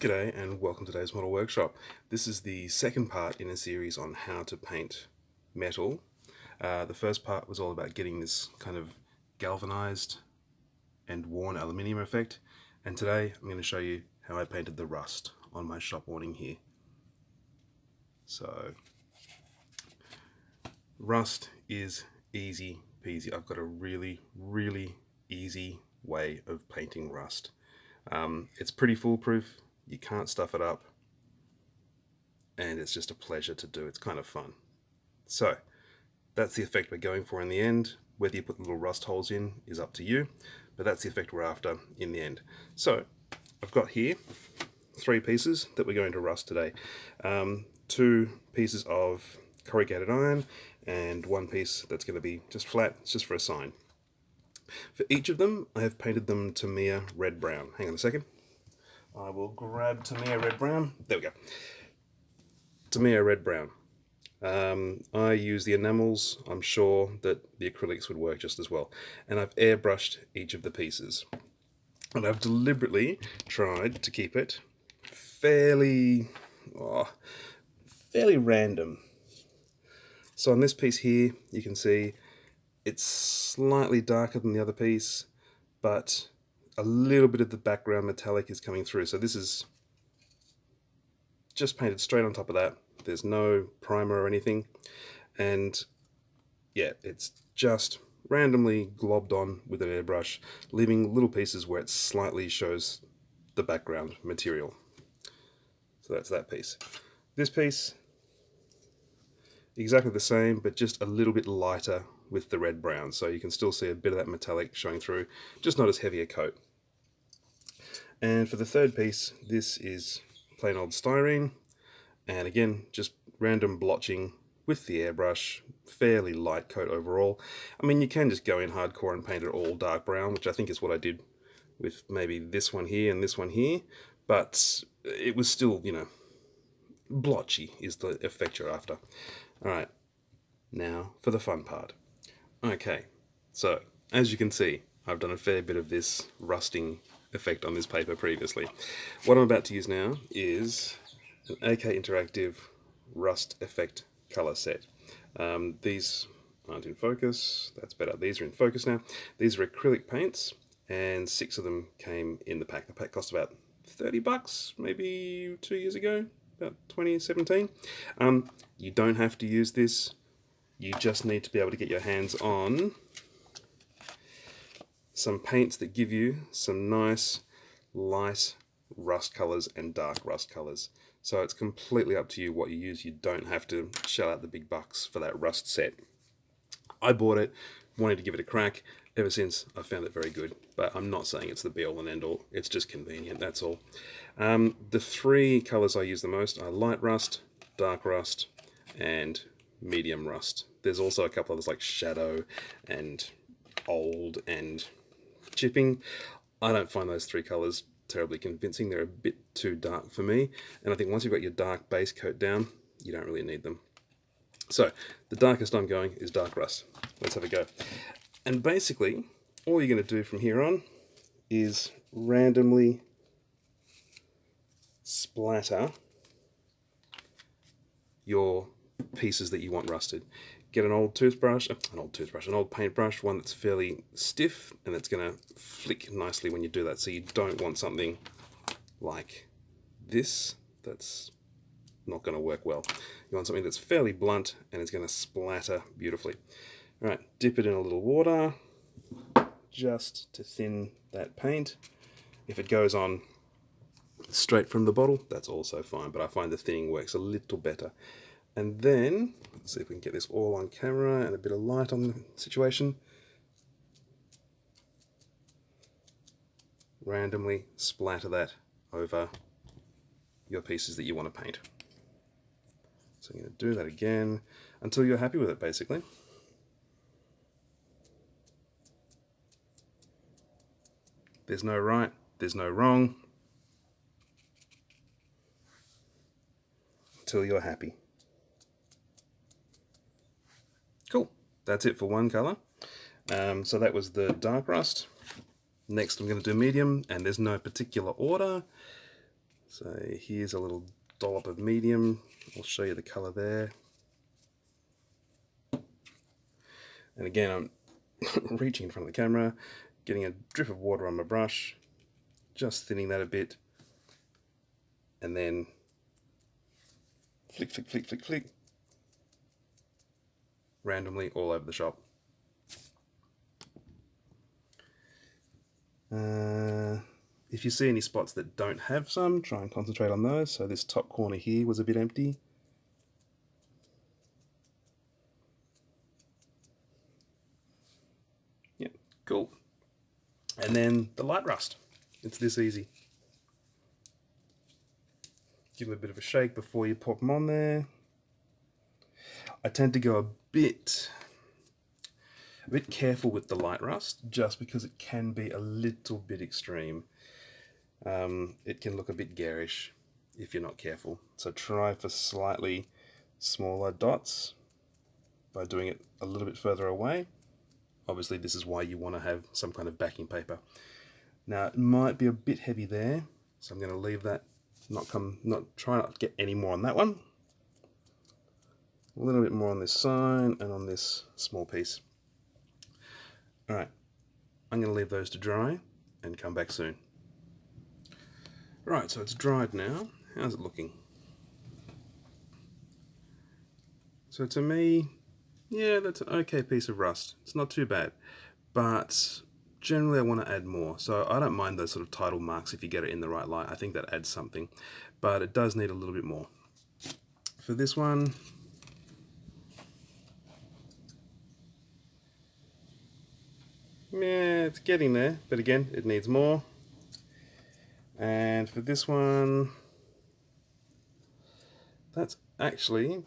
G'day and welcome to today's model workshop. This is the second part in a series on how to paint metal. The first part was all about getting this kind of galvanized and worn aluminium effect, and today I'm going to show you how I painted the rust on my shop awning here. So rust is easy peasy. I've got a really easy way of painting rust. It's pretty foolproof. You can't stuff it up, and it's just a pleasure to do. It's kind of fun. So that's the effect we're going for in the end. Whether you put the little rust holes in is up to you, but that's the effect we're after in the end. So I've got here 3 pieces that we're going to rust today. 2 pieces of corrugated iron and 1 piece that's going to be just flat. It's just for a sign. For each of them, I have painted them Tamiya red brown. Hang on a second. I will grab Tamiya red brown. There we go. Tamiya red brown. I use the enamels. I'm sure that the acrylics would work just as well. And I've airbrushed each of the pieces. And I've deliberately tried to keep it fairly random. So on this piece here, you can see it's slightly darker than the other piece, but a little bit of the background metallic is coming through. So this is just painted straight on top of that. There's no primer or anything. And yeah, it's just randomly globbed on with an airbrush, leaving little pieces where it slightly shows the background material. So that's that piece. This piece, exactly the same, but just a little bit lighter with the red brown. So you can still see a bit of that metallic showing through, just not as heavy a coat. And for the third piece, this is plain old styrene. And again, just random blotching with the airbrush, fairly light coat overall. I mean, you can just go in hardcore and paint it all dark brown, which I think is what I did with maybe this one here and this one here. But it was still, blotchy is the effect you're after. All right, now for the fun part. Okay, so as you can see, I've done a fair bit of this rusting effect on this paper previously. What I'm about to use now is an AK Interactive Rust Effect color set. These aren't in focus, that's better. These are in focus now. These are acrylic paints, and 6 of them came in the pack. The pack cost about $30, maybe 2 years ago, about 2017. You don't have to use this. You just need to be able to get your hands on some paints that give you some nice light rust colors and dark rust colors. So it's completely up to you what you use. You don't have to shell out the big bucks for that rust set. I bought it, wanted to give it a crack. Ever since, I've found it very good. But I'm not saying it's the be all and end all. It's just convenient, that's all. The 3 colors I use the most are light rust, dark rust, and medium rust. There's also a couple others like shadow and old and chipping. I don't find those 3 colors terribly convincing. They're a bit too dark for me, and I think once you've got your dark base coat down, you don't really need them. So the darkest I'm going is dark rust. Let's have a go. And basically all you're going to do from here on is randomly splatter your pieces that you want rusted. Get an old paintbrush, one that's fairly stiff and that's going to flick nicely when you do that. So you don't want something like this that's not going to work well. You want something that's fairly blunt and it's going to splatter beautifully. All right, dip it in a little water just to thin that paint. If it goes on straight from the bottle, that's also fine, but I find the thinning works a little better. And then, let's see if we can get this all on camera and a bit of light on the situation. Randomly splatter that over your pieces that you want to paint. So I'm going to do that again until you're happy with it, basically. There's no right, there's no wrong, until you're happy. Cool, that's it for one color. So that was the dark rust. Next I'm going to do medium, and there's no particular order. So here's a little dollop of medium. I'll show you the color there. And again, I'm reaching in front of the camera, getting a drip of water on my brush, just thinning that a bit, and then flick, flick, flick, flick, flick, randomly all over the shop. If you see any spots that don't have some, try and concentrate on those. So this top corner here was a bit empty. Yep, cool. And then the light rust. It's this easy. Give them a bit of a shake before you pop them on there. I tend to go a bit careful with the light rust, just because it can be a little bit extreme. It can look a bit garish if you're not careful. So try for slightly smaller dots by doing it a little bit further away. Obviously this is why you want to have some kind of backing paper. Now it might be a bit heavy there, so I'm going to leave that, try not to get any more on that one. A little bit more on this side and on this small piece. Alright, I'm going to leave those to dry and come back soon. Right, so it's dried now. How's it looking? So to me, yeah, that's an okay piece of rust. It's not too bad, but generally I want to add more. So I don't mind those sort of tidal marks if you get it in the right light. I think that adds something, but it does need a little bit more. For this one, yeah, it's getting there, but again, it needs more. And for this one, that's actually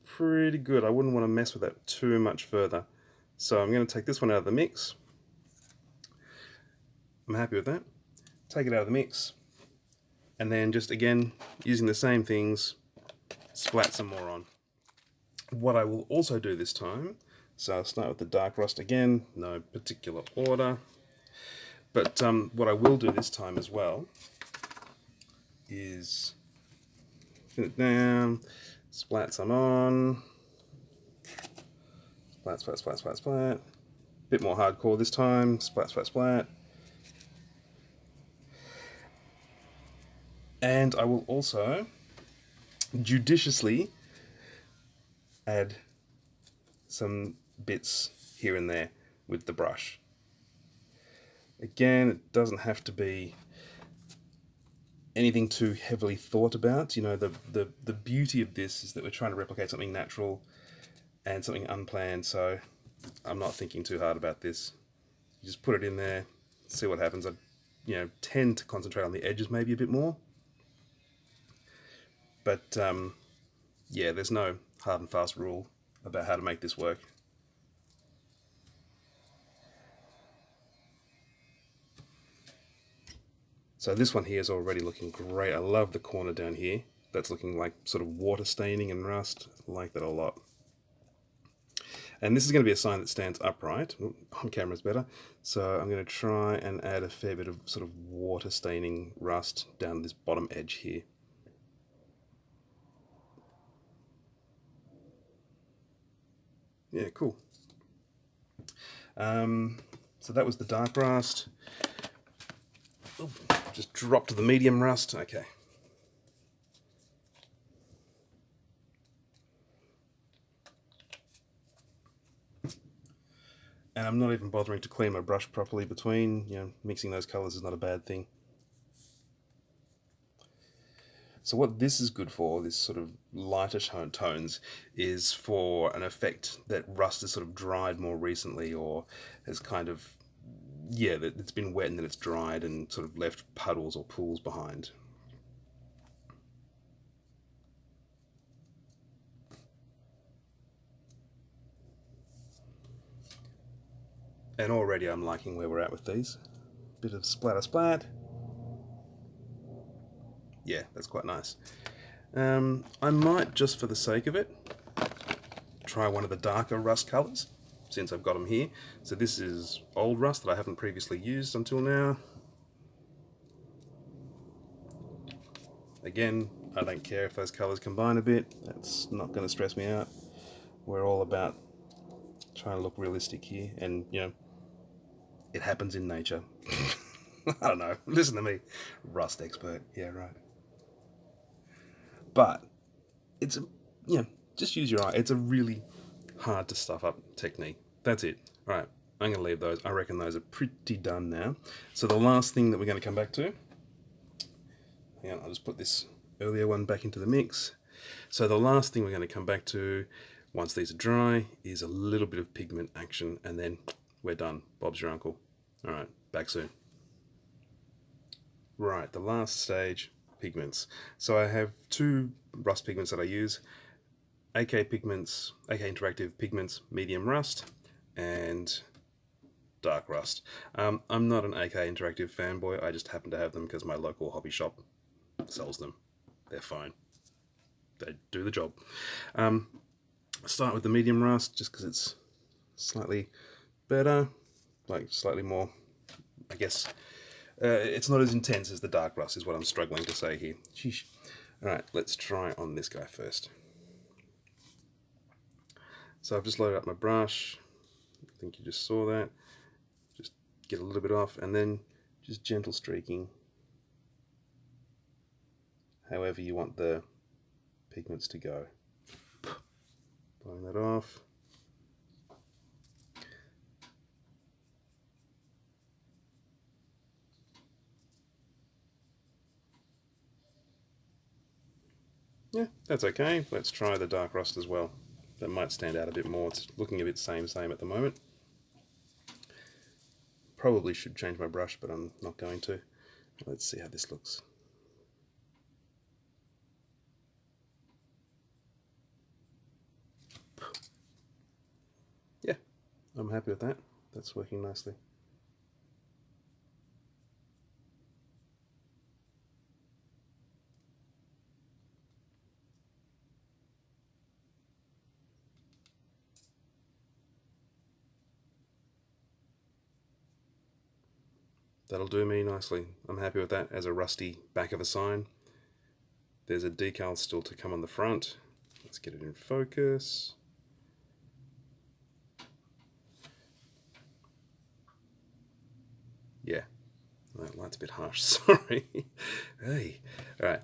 pretty good. I wouldn't want to mess with that too much further. So I'm going to take this one out of the mix. I'm happy with that. Take it out of the mix. And then just again, using the same things, splat some more on. What I will also do this time, so I'll start with the dark rust again, no particular order. But what I will do this time as well is thin it down, splat some on, splat, splat, splat, splat, splat. Bit more hardcore this time, splat, splat, splat. And I will also judiciously add some bits here and there with the brush. Again, it doesn't have to be anything too heavily thought about. You know, the beauty of this is that we're trying to replicate something natural and something unplanned, so I'm not thinking too hard about this. You just put it in there, see what happens. I, tend to concentrate on the edges maybe a bit more. But yeah, there's no hard and fast rule about how to make this work. So this one here is already looking great. I love the corner down here. That's looking like sort of water staining and rust. I like that a lot. And this is going to be a sign that stands upright. On camera is better. So I'm going to try and add a fair bit of sort of water staining rust down this bottom edge here. Yeah, cool. So that was the dark rust. Oh, just dropped the medium rust. Okay. And I'm not even bothering to clean my brush properly between, mixing those colors is not a bad thing. So what this is good for, this sort of lighter tones, is for an effect that rust has sort of dried more recently, or has kind of, yeah, that it's been wet and then it's dried and sort of left puddles or pools behind. And already I'm liking where we're at with these. Bit of splatter splat. Yeah, that's quite nice. I might, just for the sake of it, try one of the darker rust colors, since I've got them here. So this is old rust that I haven't previously used until now. Again, I don't care if those colours combine a bit, that's not going to stress me out. We're all about trying to look realistic here, and you know, it happens in nature. I don't know, listen to me, rust expert, yeah right. But it's, you know, just use your eye. It's a really hard to stuff up technique. That's it. All right, I'm going to leave those. I reckon those are pretty done now. So the last thing that we're going to come back to, hang on, I'll just put this earlier one back into the mix. So the last thing we're going to come back to, once these are dry, is a little bit of pigment action, and then we're done. Bob's your uncle. All right, back soon. Right, the last stage, pigments. So I have two rust pigments that I use. AK Pigments, AK Interactive Pigments Medium Rust and Dark Rust. I'm not an AK Interactive fanboy, I just happen to have them because my local hobby shop sells them. They're fine. They do the job. Start with the Medium Rust just because it's slightly better, like slightly more, I guess, it's not as intense as the Dark Rust is what I'm struggling to say here. Sheesh. Alright, let's try on this guy first. So I've just loaded up my brush. I think you just saw that. Just get a little bit off and then just gentle streaking. However you want the pigments to go. Blowing that off. Yeah, that's okay. Let's try the Dark Rust as well. That might stand out a bit more. It's looking a bit same at the moment. Probably should change my brush, but I'm not going to. Let's see how this looks. Yeah, I'm happy with that. That's working nicely. That'll do me nicely. I'm happy with that as a rusty back of a sign. There's a decal still to come on the front. Let's get it in focus. Yeah, that light's a bit harsh, sorry. Hey, alright,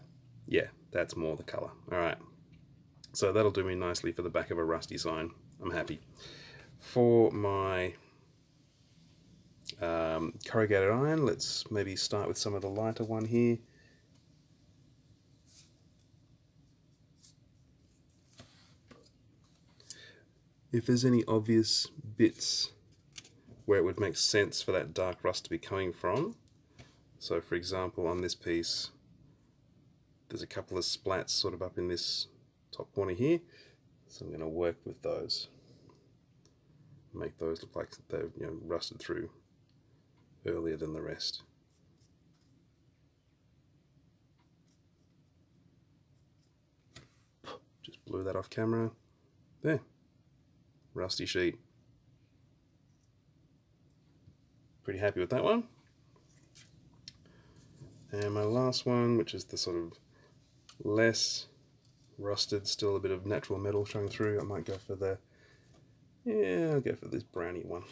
yeah, that's more the colour. Alright, so that'll do me nicely for the back of a rusty sign. I'm happy. For my corrugated iron, let's maybe start with some of the lighter one here. If there's any obvious bits where it would make sense for that dark rust to be coming from, so for example on this piece there's a couple of splats sort of up in this top corner here, so I'm going to work with those, make those look like they've, you know, rusted through earlier than the rest. Just blew that off camera. There, rusty sheet. Pretty happy with that one. And my last one, which is the sort of less rusted, still a bit of natural metal showing through. I might go for the, yeah, I'll go for this brownie one.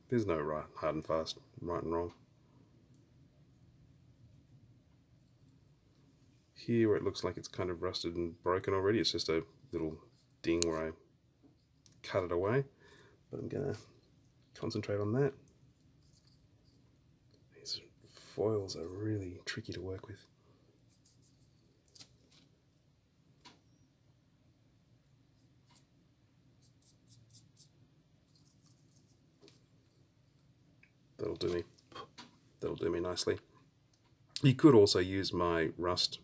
There's no right, hard and fast, right and wrong. Here where it looks like it's kind of rusted and broken already, it's just a little ding where I cut it away. But I'm going to concentrate on that. These foils are really tricky to work with. That'll do me. That'll do me nicely. You could also use my rust,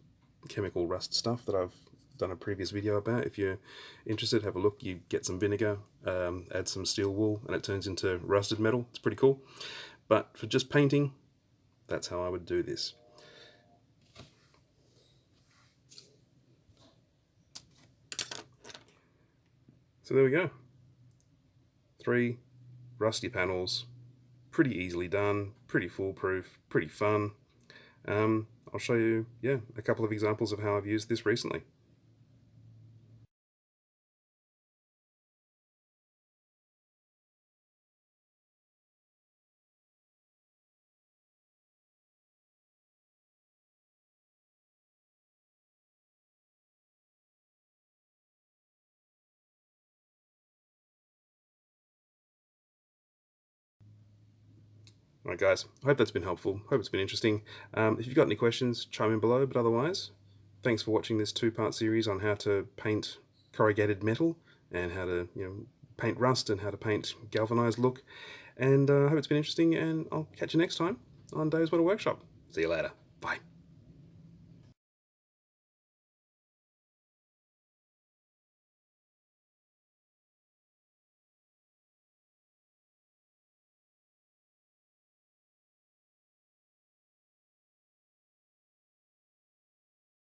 chemical rust stuff that I've done a previous video about. If you're interested, have a look. You get some vinegar, add some steel wool, and it turns into rusted metal. It's pretty cool. But for just painting, that's how I would do this. So there we go. 3 rusty panels, pretty easily done, pretty foolproof, pretty fun. I'll show you, yeah, a couple of examples of how I've used this recently. Alright guys, I hope that's been helpful. Hope it's been interesting. If you've got any questions, chime in below, but otherwise, thanks for watching this two-part series on how to paint corrugated metal and how to paint rust and how to paint galvanized look. And I hope it's been interesting, and I'll catch you next time on Dave's Water Workshop. See you later. Bye.